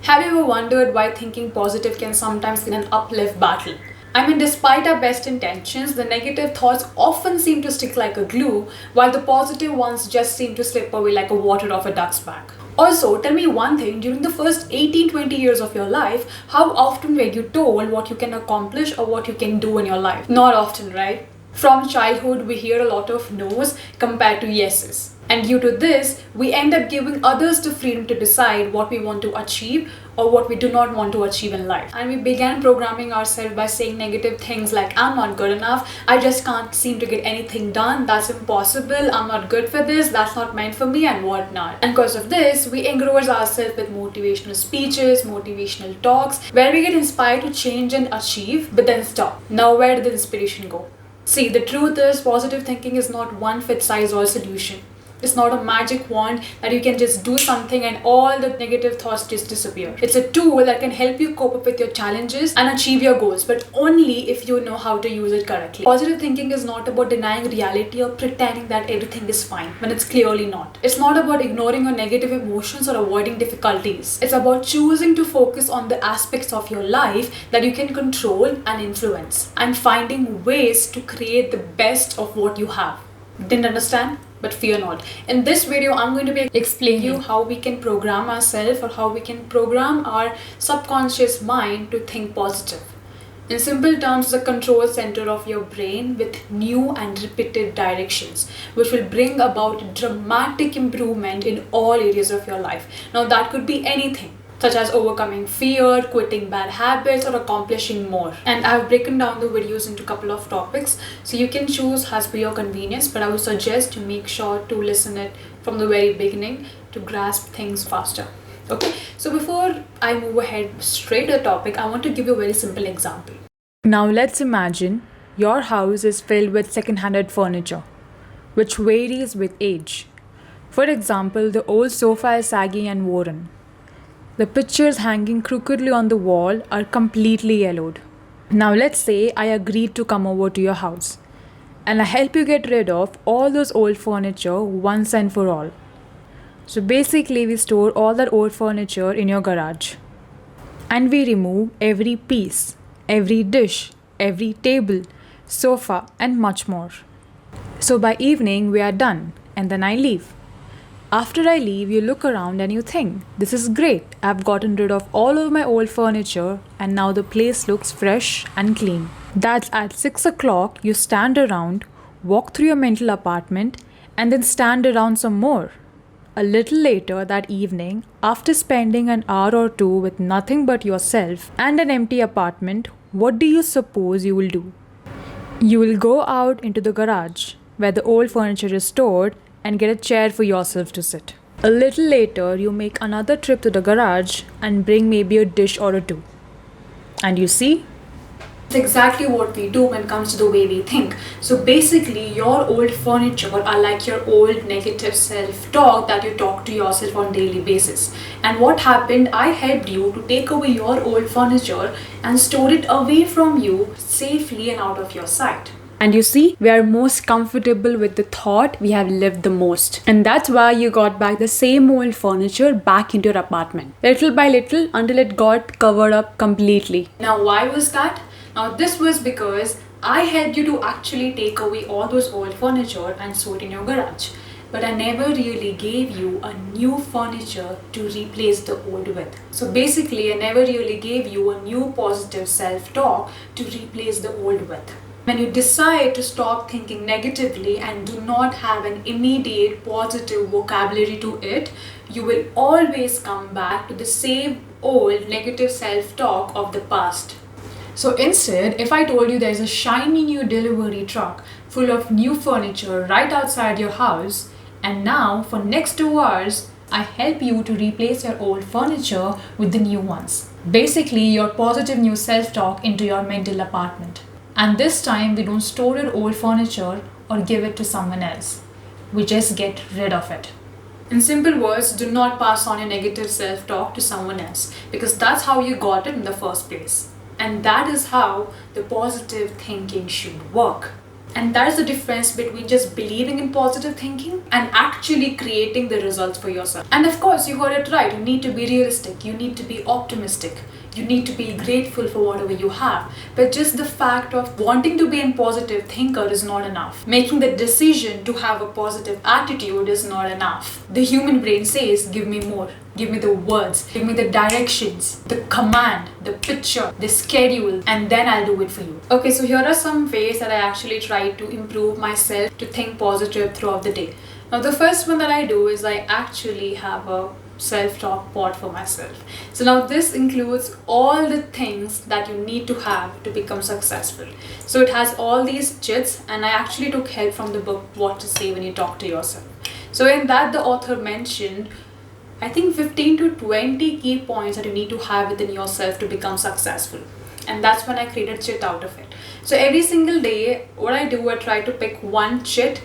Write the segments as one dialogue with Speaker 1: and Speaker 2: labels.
Speaker 1: Have you ever wondered why thinking positive can sometimes be an uplift battle? I mean, despite our best intentions, the negative thoughts often seem to stick like a glue, while the positive ones just seem to slip away like a water off a duck's back. Also, tell me one thing, during the first 18-20 years of your life, how often were you told what you can accomplish or what you can do in your life? Not often, right? From childhood, we hear a lot of no's compared to yeses. And due to this, we end up giving others the freedom to decide what we want to achieve or what we do not want to achieve in life. And we began programming ourselves by saying negative things like, I'm not good enough, I just can't seem to get anything done, that's impossible, I'm not good for this, that's not meant for me, and whatnot. And because of this, we engross ourselves with motivational speeches, motivational talks, where we get inspired to change and achieve, but then stop. Now where did the inspiration go? See, the truth is, positive thinking is not one fit-size-all solution. It's not a magic wand that you can just do something and all the negative thoughts just disappear. It's a tool that can help you cope up with your challenges and achieve your goals, but only if you know how to use it correctly. Positive thinking is not about denying reality or pretending that everything is fine when it's clearly not. It's not about ignoring your negative emotions or avoiding difficulties. It's about choosing to focus on the aspects of your life that you can control and influence, and finding ways to create the best of what you have. Didn't understand? But fear not. In this video, I'm going to be explaining you how we can program ourselves or how we can program our subconscious mind to think positive. In simple terms, the control center of your brain with new and repeated directions, which will bring about dramatic improvement in all areas of your life. Now, that could be anything, such as overcoming fear, quitting bad habits, or accomplishing more. And I've broken down the videos into a couple of topics, so you can choose as per your convenience, but I would suggest to make sure to listen it from the very beginning to grasp things faster. Okay, so before I move ahead straight to the topic, I want to give you a very simple example.
Speaker 2: Now let's imagine your house is filled with second-handed furniture, which varies with age. For example, the old sofa is saggy and worn. The pictures hanging crookedly on the wall are completely yellowed. Now let's say I agreed to come over to your house and I help you get rid of all those old furniture once and for all. So basically we store all that old furniture in your garage and we remove every piece, every dish, every table, sofa and much more. So by evening we are done and then I leave. After I leave, you look around and you think, this is great. I've gotten rid of all of my old furniture and now the place looks fresh and clean. That's at 6 o'clock, you stand around, walk through your mental apartment and then stand around some more. A little later that evening, after spending an hour or two with nothing but yourself and an empty apartment, what do you suppose you will do? You will go out into the garage where the old furniture is stored and get a chair for yourself to sit. A little later, you make another trip to the garage and bring maybe a dish or a two. And you see?
Speaker 1: It's exactly what we do when it comes to the way we think. So basically, your old furniture are like your old negative self-talk that you talk to yourself on a daily basis. And what happened, I helped you to take away your old furniture and store it away from you safely and out of your sight.
Speaker 2: And you see, we are most comfortable with the thought we have lived the most. And that's why you got back the same old furniture back into your apartment. Little by little until it got covered up completely.
Speaker 1: Now why was that? Now this was because I helped you to actually take away all those old furniture and store it in your garage. But I never really gave you a new furniture to replace the old with. So basically, I never really gave you a new positive self-talk to replace the old with. When you decide to stop thinking negatively and do not have an immediate positive vocabulary to it, you will always come back to the same old negative self-talk of the past. So instead, if I told you there's a shiny new delivery truck full of new furniture right outside your house, and now for next 2 hours, I help you to replace your old furniture with the new ones. Basically, your positive new self-talk into your mental apartment. And this time we don't store your old furniture or give it to someone else. We just get rid of it. In simple words, do not pass on your negative self-talk to someone else, because that's how you got it in the first place. And that is how the positive thinking should work. And that's the difference between just believing in positive thinking and actually creating the results for yourself. And of course, you heard it right. You need to be realistic. You need to be optimistic. You need to be grateful for whatever you have. But just the fact of wanting to be a positive thinker is not enough. Making the decision to have a positive attitude is not enough. The human brain says, give me more. Give me the words, give me the directions, the command, the picture, the schedule, and then I'll do it for you. Okay, so here are some ways that I actually try to improve myself to think positive throughout the day. Now, the first one that I do is I actually have a self-talk pod for myself. So now this includes all the things that you need to have to become successful. So it has all these chits, and I actually took help from the book What to Say When You Talk to Yourself. So in that, the author mentioned I think 15 to 20 key points that you need to have within yourself to become successful. And that's when I created chit out of it. So every single day, what I do, I try to pick one chit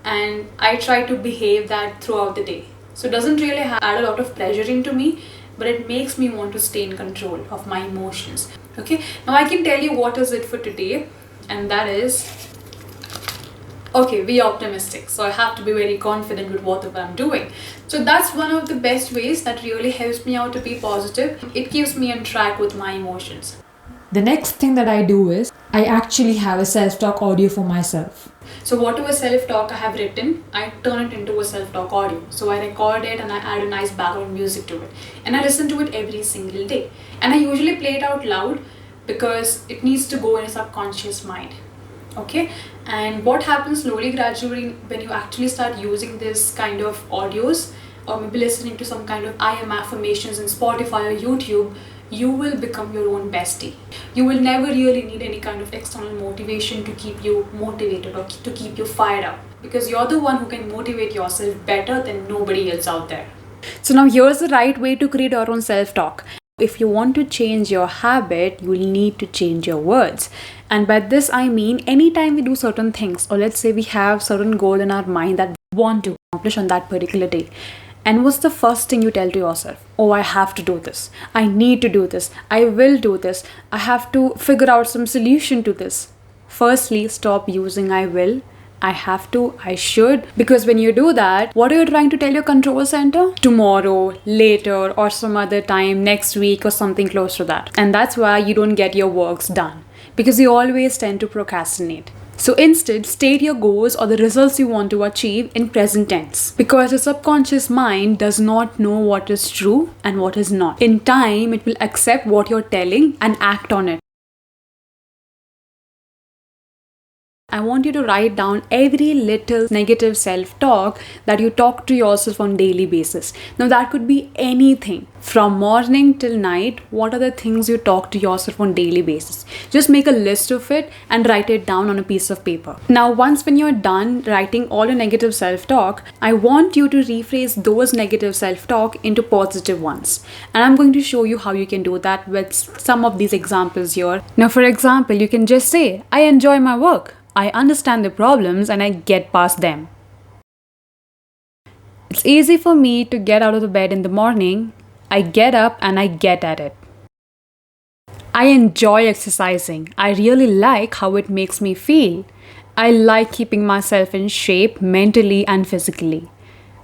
Speaker 1: and I try to behave that throughout the day. So it doesn't really add a lot of pleasure into me, but it makes me want to stay in control of my emotions. Okay, now I can tell you what is it for today, and that is, okay, be optimistic. So I have to be very confident with whatever I'm doing. So that's one of the best ways that really helps me out to be positive. It keeps me on track with my emotions.
Speaker 2: The next thing that I do is I actually have a self-talk audio for myself.
Speaker 1: So whatever self-talk I have written, I turn it into a self-talk audio. So I record it and I add a nice background music to it. And I listen to it every single day. And I usually play it out loud because it needs to go in a subconscious mind. Okay, and what happens slowly, gradually, when you actually start using this kind of audios, or maybe listening to some kind of I am affirmations in Spotify or YouTube, you will become your own bestie. You will never really need any kind of external motivation to keep you motivated or to keep you fired up, because you're the one who can motivate yourself better than nobody else out there.
Speaker 2: So now here's the right way to create your own self-talk. If you want to change your habit, you will need to change your words. And by this, I mean anytime we do certain things, or let's say we have certain goal in our mind that we want to accomplish on that particular day. And what's the first thing you tell to yourself? Oh, I have to do this. I need to do this. I will do this. I have to figure out some solution to this. Firstly, stop using I will. I have to, I should. Because when you do that, what are you trying to tell your control center? Tomorrow, later, or some other time, next week, or something close to that. And that's why you don't get your works done, because you always tend to procrastinate. So instead, state your goals or the results you want to achieve in present tense, because the subconscious mind does not know what is true and what is not. In time, it will accept what you're telling and act on it. I want you to write down every little negative self-talk that you talk to yourself on daily basis. Now that could be anything from morning till night. What are the things you talk to yourself on daily basis? Just make a list of it and write it down on a piece of paper. Now once when you're done writing all your negative self-talk, I want you to rephrase those negative self-talk into positive ones. And I'm going to show you how you can do that with some of these examples here. Now for example, you can just say, I enjoy my work. I understand the problems and I get past them. It's easy for me to get out of the bed in the morning. I get up and I get at it. I enjoy exercising. I really like how it makes me feel. I like keeping myself in shape mentally and physically.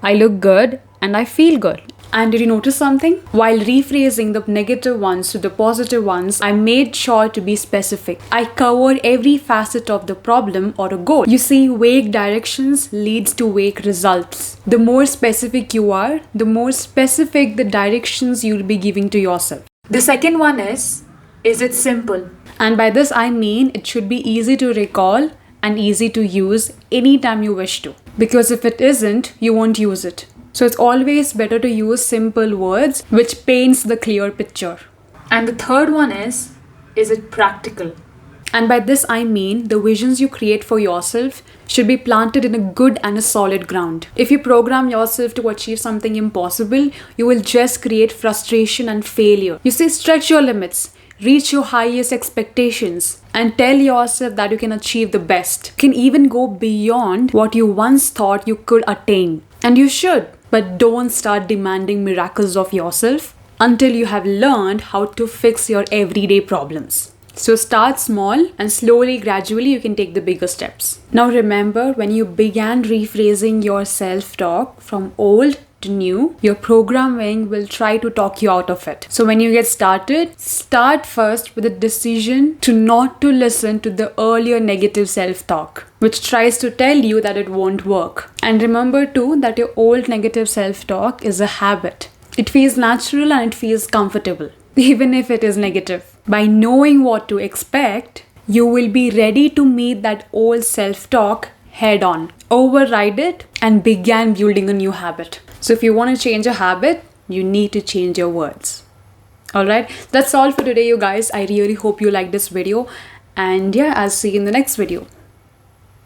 Speaker 2: I look good and I feel good. And did you notice something? While rephrasing the negative ones to the positive ones, I made sure to be specific. I covered every facet of the problem or a goal. You see, vague directions leads to vague results. The more specific you are, the more specific the directions you'll be giving to yourself. The second one is it simple? And by this I mean it should be easy to recall and easy to use anytime you wish to. Because if it isn't, you won't use it. So it's always better to use simple words which paints the clear picture. And the third one is it practical? And by this I mean the visions you create for yourself should be planted in a good and a solid ground. If you program yourself to achieve something impossible, you will just create frustration and failure. You see, stretch your limits, reach your highest expectations, and tell yourself that you can achieve the best. You can even go beyond what you once thought you could attain. And you should. But don't start demanding miracles of yourself until you have learned how to fix your everyday problems.
Speaker 1: So start small and slowly, gradually, you can take the bigger steps. Now remember, when you began rephrasing your self-talk from old to new, your programming will try to talk you out of it. So when you get started, start first with a decision to not to listen to the earlier negative self-talk, which tries to tell you that it won't work. And remember too that your old negative self-talk is a habit. It feels natural and it feels comfortable, even if it is negative. By knowing what to expect, you will be ready to meet that old self-talk head on, override it, and begin building a new habit. So if you want to change a habit, you need to change your words. Alright, that's all for today, you guys. I really hope you like this video. And yeah, I'll see you in the next video.